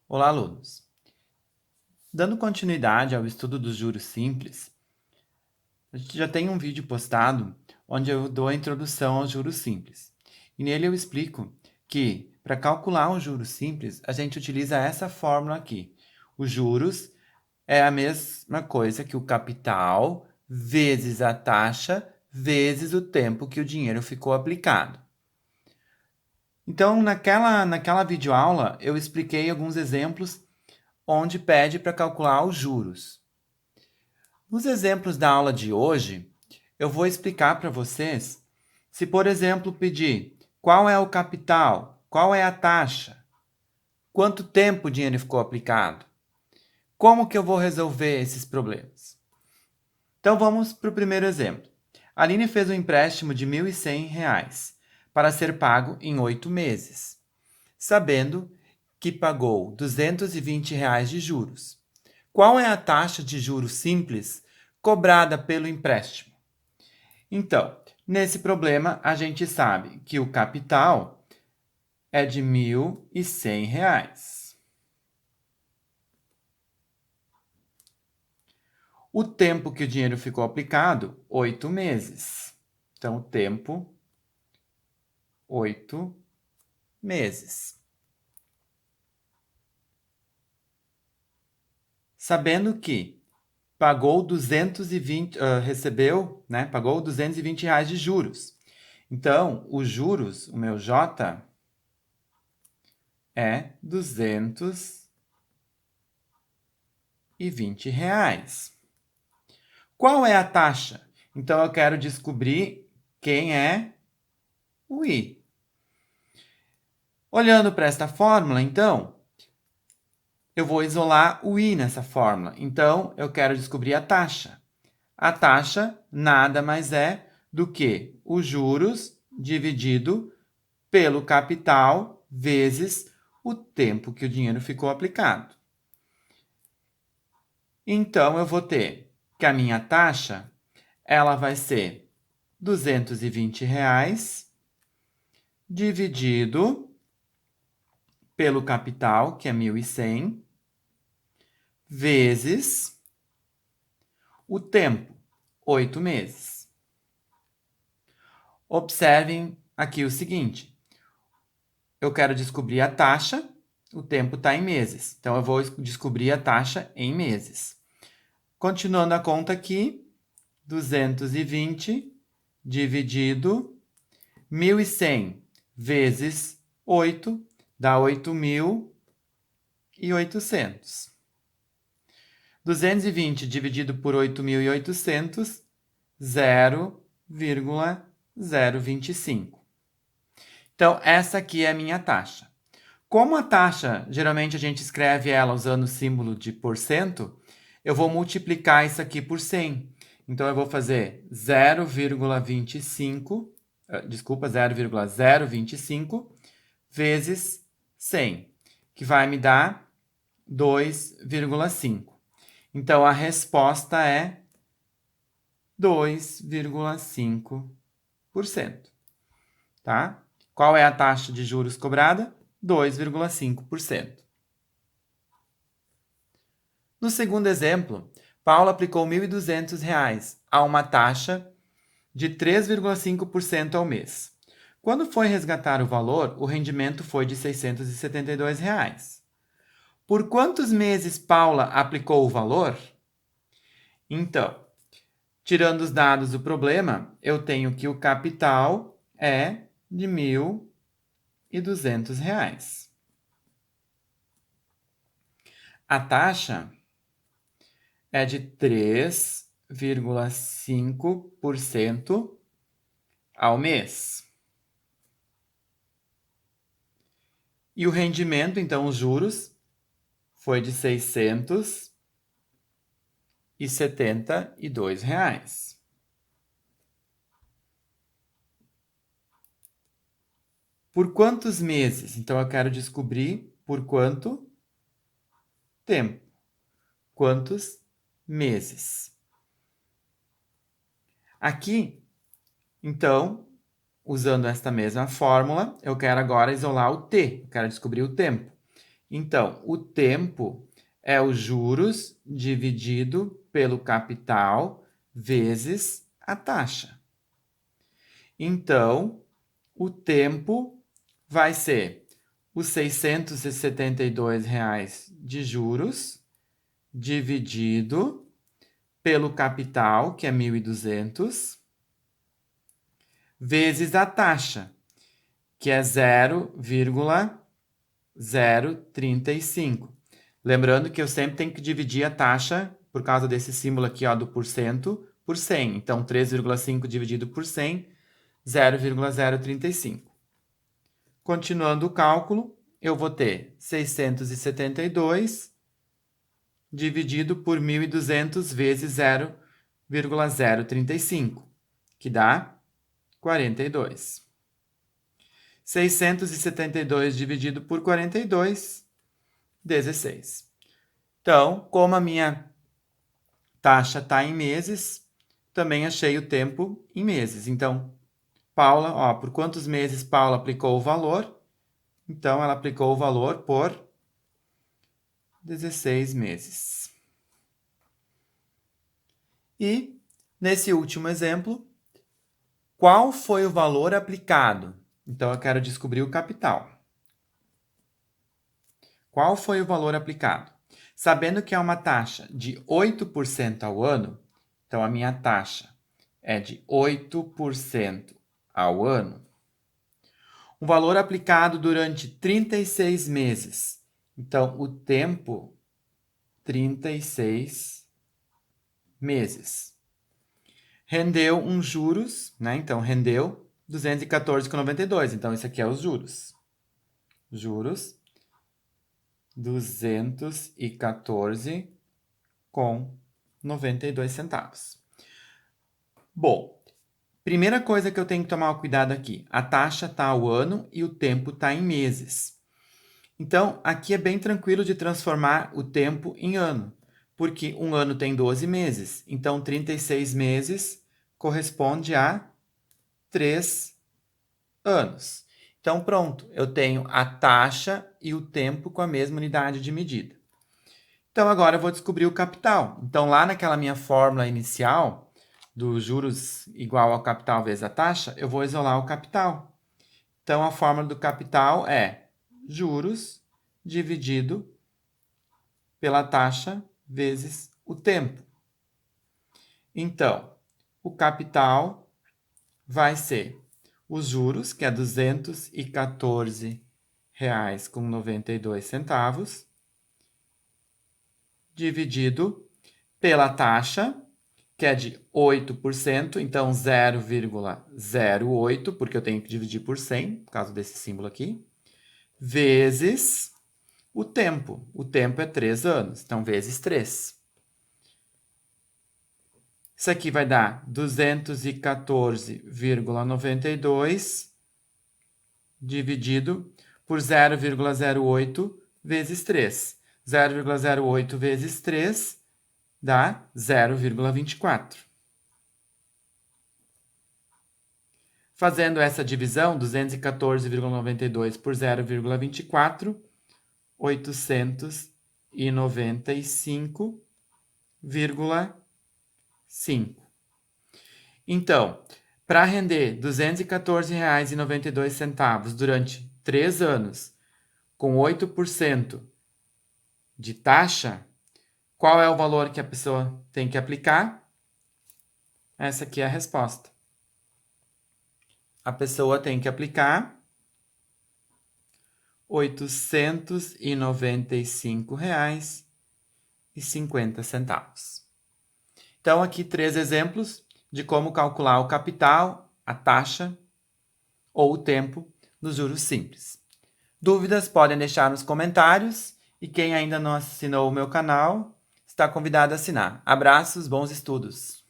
Olá, alunos! Dando continuidade ao estudo dos juros simples, a gente já tem um vídeo postado onde eu dou a introdução aos juros simples. E nele eu explico que, para calcular um juros simples, a gente utiliza essa fórmula aqui. Os juros é a mesma coisa que o capital vezes a taxa vezes o tempo que o dinheiro ficou aplicado. Então, naquela videoaula, eu expliquei alguns exemplos onde pede para calcular os juros. Nos exemplos da aula de hoje, eu vou explicar para vocês se, por exemplo, pedir qual é o capital, qual é a taxa, quanto tempo o dinheiro ficou aplicado, como que eu vou resolver esses problemas. Então vamos para o primeiro exemplo. A Aline fez um empréstimo de R$ 1.100 para ser pago em 8 meses, sabendo que pagou R$ 220 de juros. Qual é a taxa de juros simples cobrada pelo empréstimo? Então, nesse problema, a gente sabe que o capital é de R$ 1.100. O tempo que o dinheiro ficou aplicado, 8 meses. Então, o tempo, 8 meses. Sabendo que pagou 220, pagou R$ 220 de juros. Então, os juros, o meu J é R$ 220. Qual é a taxa? Então, eu quero descobrir quem é o I. Olhando para esta fórmula, então, eu vou isolar o I nessa fórmula. Então, eu quero descobrir a taxa. A taxa nada mais é do que os juros dividido pelo capital vezes o tempo que o dinheiro ficou aplicado. Então, eu vou ter que a minha taxa ela vai ser R$ 220 dividido pelo capital, que é 1.100, vezes o tempo, 8 meses. Observem aqui o seguinte, eu quero descobrir a taxa, o tempo está em meses, então eu vou descobrir a taxa em meses. Continuando a conta aqui, 220 dividido 1.100 vezes 8 dá 8.800. 220 dividido por 8.800, 0,025. Então, essa aqui é a minha taxa. Como a taxa, geralmente a gente escreve ela usando o símbolo de porcento, eu vou multiplicar isso aqui por 100. Então, eu vou fazer 0,025 vezes 100, que vai me dar 2,5. Então, a resposta é 2,5%. Tá? Qual é a taxa de juros cobrada? 2,5%. No segundo exemplo, Paulo aplicou R$ 1.200 a uma taxa de 3,5% ao mês. Quando foi resgatar o valor, o rendimento foi de R$ 672. Por quantos meses Paula aplicou o valor? Então, tirando os dados do problema, eu tenho que o capital é de R$ 1.200. A taxa é de 3,5% ao mês. E o rendimento, então, os juros, foi de R$ 672. Por quantos meses? Então, eu quero descobrir por quanto tempo. Quantos meses? Aqui, então, usando esta mesma fórmula, eu quero agora isolar o t, eu quero descobrir o tempo. Então, o tempo é os juros dividido pelo capital vezes a taxa. Então, o tempo vai ser os R$ 672 de juros dividido pelo capital, que é 1.200, vezes a taxa, que é 0,035. Lembrando que eu sempre tenho que dividir a taxa, por causa desse símbolo aqui, ó, do porcento, por 100. Então, 3,5 dividido por 100, 0,035. Continuando o cálculo, eu vou ter 672 dividido por 1.200 vezes 0,035, que dá 42. 672 dividido por 42, 16. Então, como a minha taxa está em meses, também achei o tempo em meses. Então, Paula, ó, por quantos meses Paula aplicou o valor? Então, ela aplicou o valor por 16 meses. E, nesse último exemplo, qual foi o valor aplicado? Então, eu quero descobrir o capital. Qual foi o valor aplicado? Sabendo que é uma taxa de 8% ao ano, então a minha taxa é de 8% ao ano. Um valor aplicado durante 36 meses. Então, o tempo, 36 meses. Rendeu uns juros, né? Então, rendeu 214,92. Então, isso aqui é os juros. Juros, 214,92 centavos. Bom, primeira coisa que eu tenho que tomar cuidado aqui, a taxa está ao ano e o tempo está em meses. Então, aqui é bem tranquilo de transformar o tempo em ano, porque um ano tem 12 meses, então 36 meses corresponde a 3 anos. Então, pronto, eu tenho a taxa e o tempo com a mesma unidade de medida. Então, agora eu vou descobrir o capital. Então, lá naquela minha fórmula inicial, dos juros igual ao capital vezes a taxa, eu vou isolar o capital. Então, a fórmula do capital é juros dividido pela taxa vezes o tempo. Então, o capital vai ser os juros, que é R$ 214,92, dividido pela taxa, que é de 8%, então 0,08, porque eu tenho que dividir por 100, por causa desse símbolo aqui, vezes o tempo. O tempo é 3 anos, então vezes 3. Isso aqui vai dar 214,92 dividido por 0,08 vezes 3. 0,08 vezes 3 dá 0,24. Fazendo essa divisão, 214,92 por 0,24, 895,5. Então, para render R$ 214,92 durante 3 anos, com 8% de taxa, qual é o valor que a pessoa tem que aplicar? Essa aqui é a resposta. A pessoa tem que aplicar R$ 895,50. Então, aqui 3 exemplos de como calcular o capital, a taxa ou o tempo dos juros simples. Dúvidas podem deixar nos comentários e quem ainda não assinou o meu canal está convidado a assinar. Abraços, bons estudos!